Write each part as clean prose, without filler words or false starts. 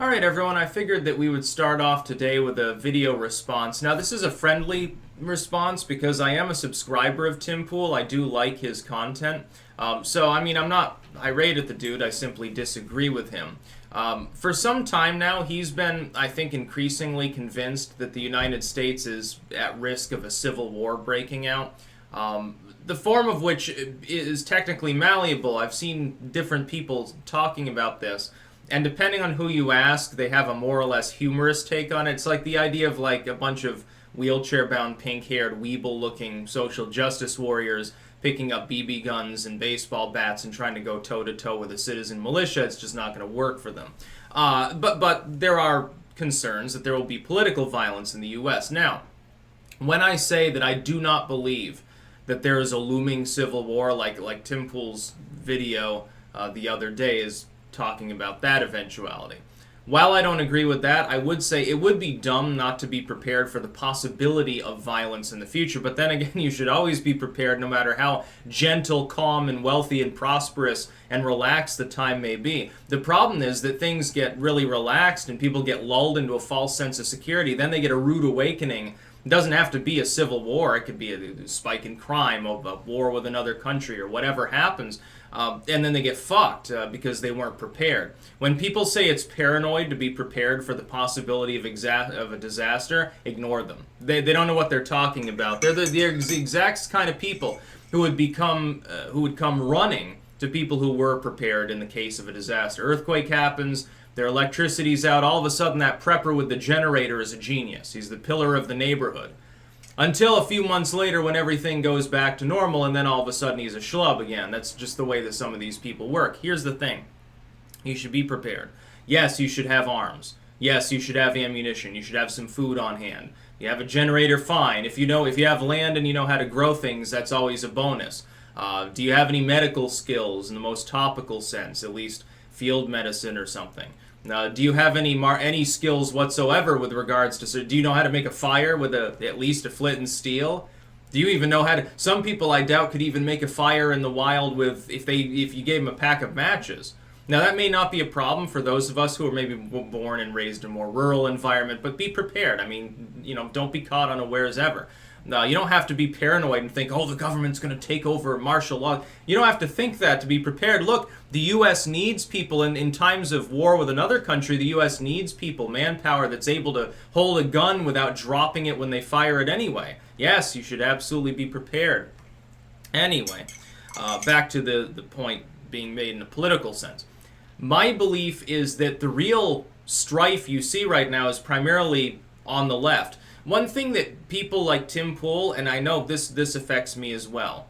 Alright everyone, I figured that we would start off today with a video response. Now this is a friendly response because I am a subscriber of Timpool. I do like his content. I'm not irate at the dude, I simply disagree with him. For some time now, he's been, I think, increasingly convinced that the United States is at risk of a civil war breaking out. The form of which is technically malleable. I've seen different people talking about this. And depending on who you ask, they have a more or less humorous take on it. It's like the idea of like a bunch of wheelchair-bound, pink-haired, weeble-looking social justice warriors picking up BB guns and baseball bats and trying to go toe-to-toe with a citizen militia. It's just not going to work for them. But there are concerns that there will be political violence in the U.S. Now, when I say that I do not believe that there is a looming civil war, like Timpool's video the other day is talking about that eventuality. While I don't agree with that, I would say it would be dumb not to be prepared for the possibility of violence in the future. But then again, you should always be prepared no matter how gentle, calm, and wealthy and prosperous and relaxed the time may be. The problem is that things get really relaxed and people get lulled into a false sense of security. Then they get a rude awakening. It doesn't have to be a civil war. It could be a spike in crime, a war with another country, or whatever happens. And then they get fucked because they weren't prepared. When people say it's paranoid to be prepared for the possibility of a disaster, ignore them. They don't know what they're talking about. They're the exact kind of people who would come running to people who were prepared in the case of a disaster. Earthquake happens. Their electricity's out. All of a sudden, that prepper with the generator is a genius. He's the pillar of the neighborhood. Until a few months later when everything goes back to normal, and then all of a sudden he's a schlub again. That's just the way that some of these people work. Here's the thing. You should be prepared. Yes, you should have arms. Yes, you should have ammunition. You should have some food on hand. You have a generator, fine. If you have land and you know how to grow things, that's always a bonus. Do you have any medical skills in the most topical sense, at least field medicine or something? Do you have any skills whatsoever with regards to... Do you know how to make a fire with at least a flint and steel? Do you even know how to... Some people, I doubt, could even make a fire in the wild with if you gave them a pack of matches. Now, that may not be a problem for those of us who are maybe born and raised in a more rural environment, but be prepared. I mean, don't be caught unawares ever. No, you don't have to be paranoid and think, oh, the government's going to take over martial law. You don't have to think that to be prepared. Look, the U.S. needs people in times of war with another country. The U.S. needs people, manpower that's able to hold a gun without dropping it when they fire it anyway. Yes, you should absolutely be prepared. Anyway, back to the point being made in a political sense. My belief is that the real strife you see right now is primarily on the left. One thing that people like Timpool, and I know this affects me as well,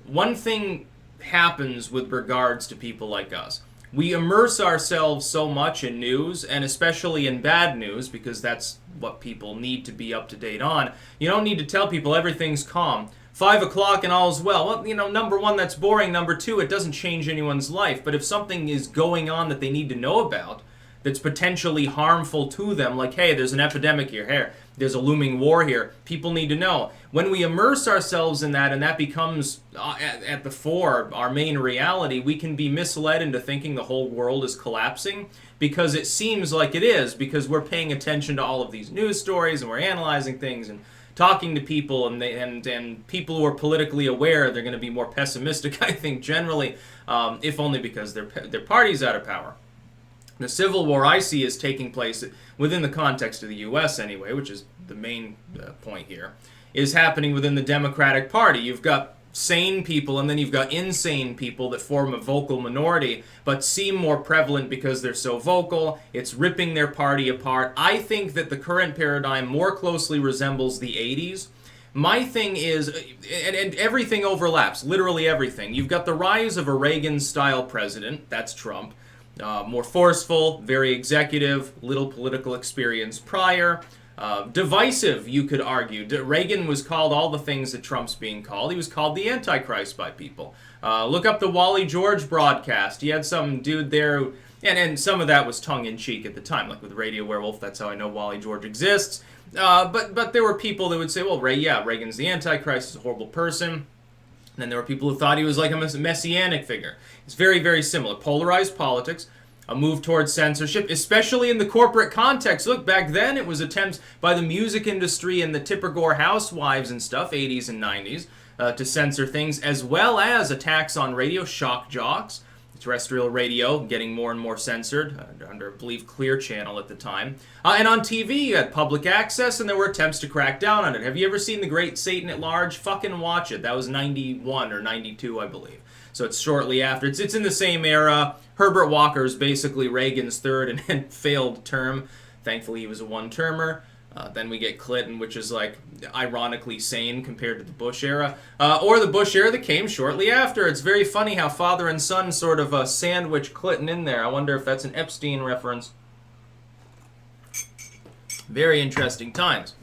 one thing happens with regards to people like us. We immerse ourselves so much in news, and especially in bad news, because that's what people need to be up to date on. You don't need to tell people everything's calm. 5 o'clock and all's well. Well, number one, that's boring. Number two, it doesn't change anyone's life. But if something is going on that they need to know about, that's potentially harmful to them, like, hey, there's an epidemic here, there's a looming war here, people need to know. When we immerse ourselves in that and that becomes at the fore, our main reality, we can be misled into thinking the whole world is collapsing because it seems like it is, because we're paying attention to all of these news stories and we're analyzing things and talking to people, and people who are politically aware, they're going to be more pessimistic, I think, generally, if only because their party's out of power. The civil war I see is taking place within the context of the U.S. anyway, which is the main point here, is happening within the Democratic Party. You've got sane people and then you've got insane people that form a vocal minority but seem more prevalent because they're so vocal. It's ripping their party apart. I think that the current paradigm more closely resembles the 80s. My thing is, and everything overlaps, literally everything. You've got the rise of a Reagan-style president, that's Trump. More forceful, very executive, little political experience prior. Divisive, you could argue. Reagan was called all the things that Trump's being called. He was called the Antichrist by people. Look up the Wally George broadcast. He had some dude there, and some of that was tongue-in-cheek at the time, like with Radio Werewolf, that's how I know Wally George exists. But there were people that would say, well, Reagan's the Antichrist, he's a horrible person. And then there were people who thought he was like a messianic figure. It's very, very similar. Polarized politics. a move towards censorship, especially in the corporate context. Look, back then it was attempts by the music industry and the Tipper Gore housewives and stuff, 80s and 90s, to censor things, as well as attacks on radio, shock jocks, terrestrial radio getting more and more censored, under, I believe, Clear Channel at the time. And on TV, you had public access, and there were attempts to crack down on it. Have you ever seen The Great Satan at Large? Fucking watch it. That was 91 or 92, I believe. So it's shortly after. It's in the same era. Herbert Walker's basically Reagan's third and failed term. Thankfully, he was a one-termer. Then we get Clinton, which is like ironically sane compared to the Bush era. Or the Bush era that came shortly after. It's very funny how father and son sort of sandwich Clinton in there. I wonder if that's an Epstein reference. Very interesting times.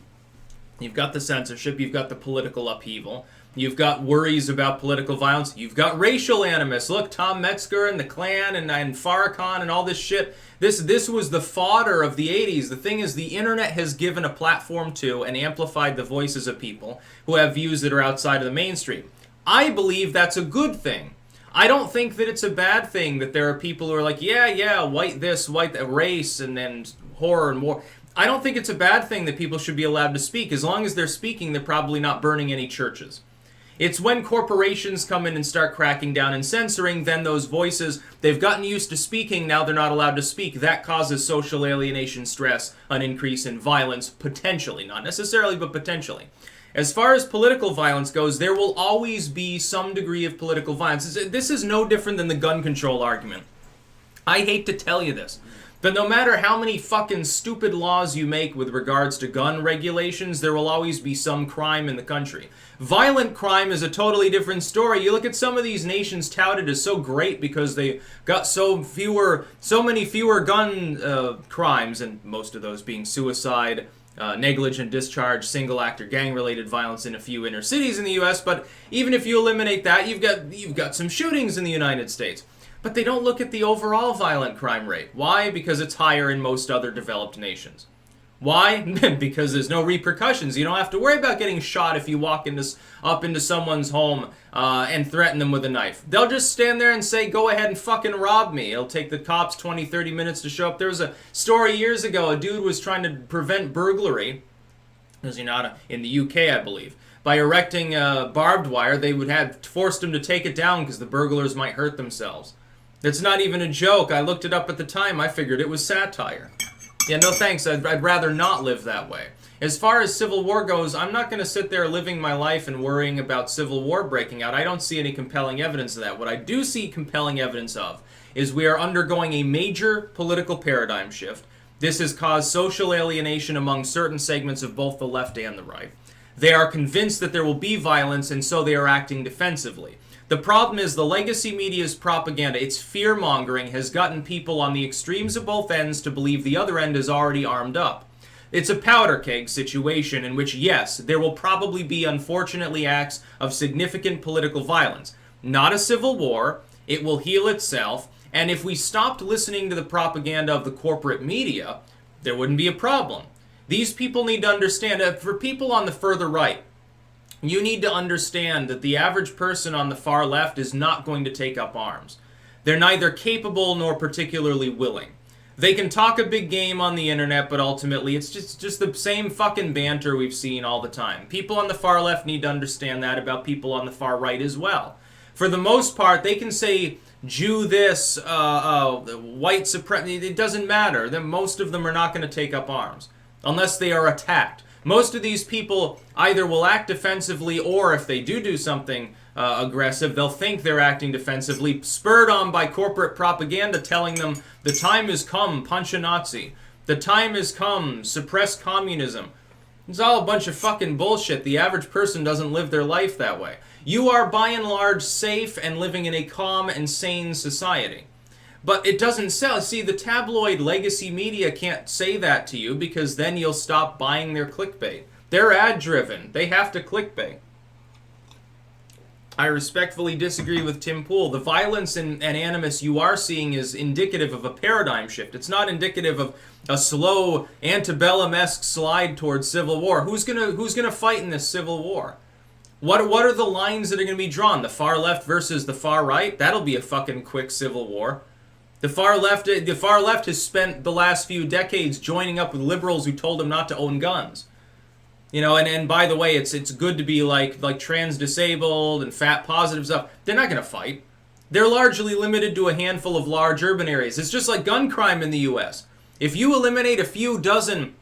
You've got the censorship, you've got the political upheaval, you've got worries about political violence, you've got racial animus. Look, Tom Metzger and the Klan and Farrakhan and all this shit. This was the fodder of the 80s. The thing is, the internet has given a platform to and amplified the voices of people who have views that are outside of the mainstream. I believe that's a good thing. I don't think that it's a bad thing that there are people who are like, yeah, white this, white that, race, and then horror and war. I don't think it's a bad thing that people should be allowed to speak. As long as they're speaking, they're probably not burning any churches. It's when corporations come in and start cracking down and censoring, then those voices, they've gotten used to speaking, now they're not allowed to speak. That causes social alienation, stress, an increase in violence, potentially. Not necessarily, but potentially. As far as political violence goes, there will always be some degree of political violence. This is no different than the gun control argument. I hate to tell you this, but no matter how many fucking stupid laws you make with regards to gun regulations, there will always be some crime in the country. Violent crime is a totally different story. You look at some of these nations touted as so great because they got so many fewer gun crimes, and most of those being suicide, negligent discharge, single act or gang-related violence in a few inner cities in the U.S. But even if you eliminate that, you've got some shootings in the United States. But they don't look at the overall violent crime rate. Why? Because it's higher in most other developed nations. Why? Because there's no repercussions. You don't have to worry about getting shot if you walk up into someone's home and threaten them with a knife. They'll just stand there and say, go ahead and fucking rob me. It'll take the cops 20, 30 minutes to show up. There was a story years ago. A dude was trying to prevent burglary. In the UK, I believe. By erecting barbed wire, they would have forced him to take it down because the burglars might hurt themselves. That's not even a joke. I looked it up at the time. I figured it was satire. Yeah, no thanks. I'd rather not live that way. As far as civil war goes, I'm not going to sit there living my life and worrying about civil war breaking out. I don't see any compelling evidence of that. What I do see compelling evidence of is we are undergoing a major political paradigm shift. This has caused social alienation among certain segments of both the left and the right. They are convinced that there will be violence, and so they are acting defensively. The problem is the legacy media's propaganda, its fear-mongering, has gotten people on the extremes of both ends to believe the other end is already armed up. It's a powder keg situation in which, yes, there will probably be, unfortunately, acts of significant political violence. Not a civil war. It will heal itself. And if we stopped listening to the propaganda of the corporate media, there wouldn't be a problem. These people need to understand, for people on the further right, you need to understand that the average person on the far left is not going to take up arms. They're neither capable nor particularly willing. They can talk a big game on the internet, but ultimately it's just the same fucking banter we've seen all the time. People on the far left need to understand that about people on the far right as well. For the most part, they can say Jew this, white supremacy, it doesn't matter. Most of them are not going to take up arms unless they are attacked. Most of these people either will act defensively, or if they do something aggressive, they'll think they're acting defensively, spurred on by corporate propaganda telling them the time has come, punch a Nazi. The time has come, suppress communism. It's all a bunch of fucking bullshit. The average person doesn't live their life that way. You are by and large safe and living in a calm and sane society. But it doesn't sell. See, the tabloid legacy media can't say that to you because then you'll stop buying their clickbait. They're ad-driven. They have to clickbait. I respectfully disagree with Timpool. The violence and animus you are seeing is indicative of a paradigm shift. It's not indicative of a slow antebellum-esque slide towards civil war. Who's gonna fight in this civil war? What are the lines that are going to be drawn? The far left versus the far right? That'll be a fucking quick civil war. The far left has spent the last few decades joining up with liberals who told them not to own guns. You know, and by the way, it's good to be like trans disabled and fat positive stuff. They're not going to fight. They're largely limited to a handful of large urban areas. It's just like gun crime in the U.S. If you eliminate a few dozen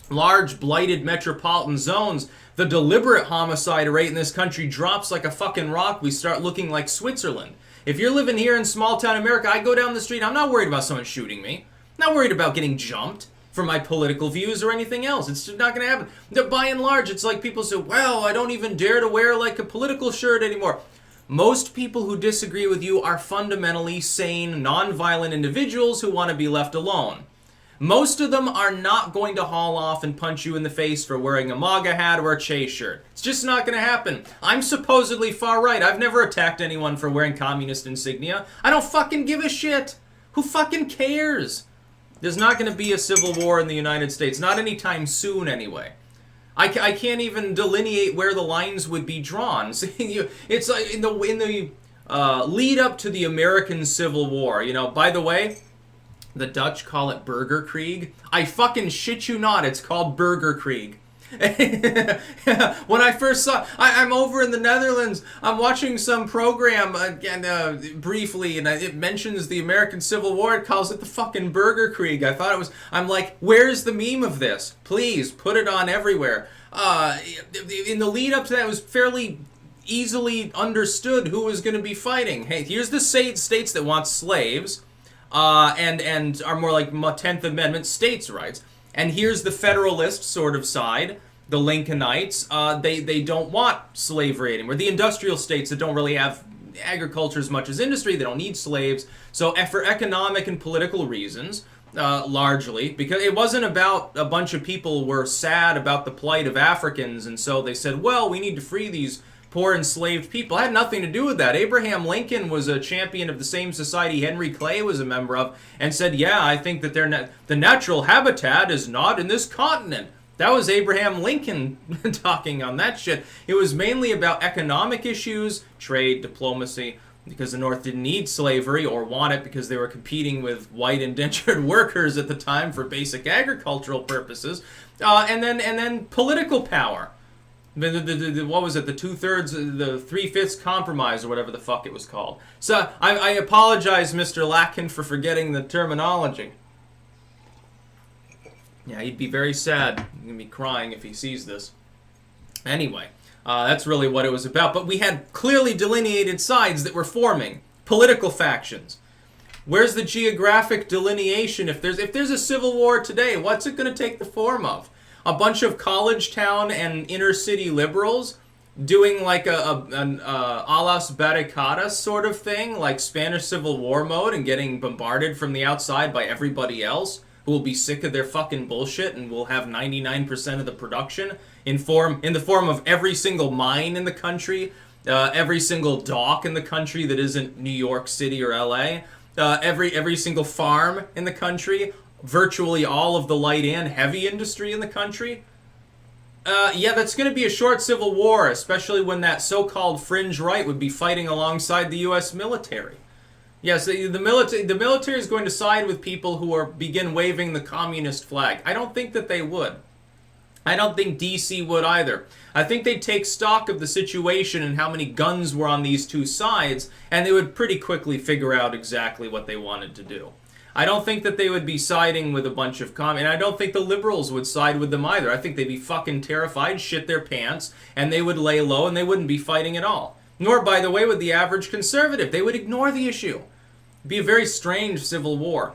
large blighted metropolitan zones, the deliberate homicide rate in this country drops like a fucking rock. We start looking like Switzerland. If you're living here in small town America, I go down the street, I'm not worried about someone shooting me. I'm not worried about getting jumped for my political views or anything else. It's just not going to happen. By and large, it's like people say, well, I don't even dare to wear like a political shirt anymore. Most people who disagree with you are fundamentally sane, non-violent individuals who want to be left alone. Most of them are not going to haul off and punch you in the face for wearing a MAGA hat or a Chase shirt. It's just not going to happen. I'm supposedly far right. I've never attacked anyone for wearing communist insignia. I don't fucking give a shit. Who fucking cares? There's not going to be a civil war in the United States. Not anytime soon, anyway. I can't even delineate where the lines would be drawn. It's like in the lead up to the American Civil War. You know, by the way, the Dutch call it Burgerkrieg. I fucking shit you not, it's called Burgerkrieg. When I first saw, I'm over in the Netherlands, I'm watching some program again briefly, and it mentions the American Civil War. It calls it the fucking Burgerkrieg. I thought it was. I'm like, where's the meme of this? Please put it on everywhere. In the lead up to that, it was fairly easily understood who was going to be fighting. Hey, here's the states that want slaves, and are more like 10th Amendment states' rights. And here's the Federalist sort of side, the Lincolnites. They don't want slavery anymore. The industrial states that don't really have agriculture as much as industry, they don't need slaves. So for economic and political reasons, largely, because it wasn't about a bunch of people were sad about the plight of Africans, and so they said, well, we need to free these poor enslaved people. It had nothing to do with that. Abraham Lincoln was a champion of the same society Henry Clay was a member of, and said, yeah, I think that the natural habitat is not in this continent. That was Abraham Lincoln talking on that shit. It was mainly about economic issues, trade, diplomacy, because the North didn't need slavery or want it because they were competing with white indentured workers at the time for basic agricultural purposes, and then political power. What was it? The 2/3, the 3/5 compromise, or whatever the fuck it was called. So I apologize, Mr. Latkin, for forgetting the terminology. Yeah, he'd be very sad. He's gonna be crying if he sees this. Anyway, that's really what it was about. But we had clearly delineated sides that were forming political factions. Where's the geographic delineation? If there's a civil war today, what's it going to take the form of? A bunch of college town and inner city liberals doing like a las barricadas sort of thing, like Spanish Civil War mode, and getting bombarded from the outside by everybody else who will be sick of their fucking bullshit and will have 99% of the production in the form of every single mine in the country, every single dock in the country that isn't New York City or LA, every single farm in the country, virtually all of the light and heavy industry in the country. Yeah, that's going to be a short civil war, especially when that so-called fringe right would be fighting alongside the U.S. military. Yes, the military is going to side with people who begin waving the communist flag. I don't think that they would. I don't think DC would either. I think they'd take stock of the situation and how many guns were on these two sides, and they would pretty quickly figure out exactly what they wanted to do. I don't think that they would be siding with a bunch of and I don't think the liberals would side with them either. I think they'd be fucking terrified, shit their pants, and they would lay low and they wouldn't be fighting at all. Nor, by the way, would the average conservative. They would ignore the issue. It'd be a very strange civil war.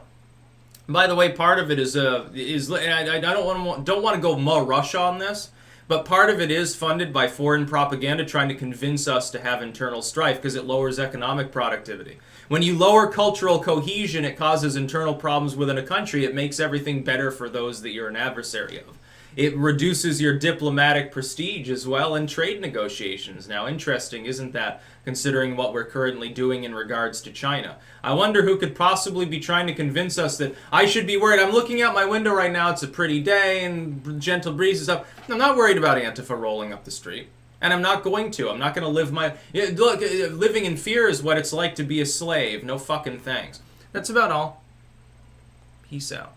By the way, part of it is I don't want to go more Russia on this, but part of it is funded by foreign propaganda trying to convince us to have internal strife because it lowers economic productivity. When you lower cultural cohesion, it causes internal problems within a country. It makes everything better for those that you're an adversary of. It reduces your diplomatic prestige as well in trade negotiations. Now, interesting, isn't that, considering what we're currently doing in regards to China? I wonder who could possibly be trying to convince us that I should be worried. I'm looking out my window right now. It's a pretty day and gentle breeze and stuff. I'm not worried about Antifa rolling up the street. And I'm not going to. I'm not going to live my... Look, living in fear is what it's like to be a slave. No fucking thanks. That's about all. Peace out.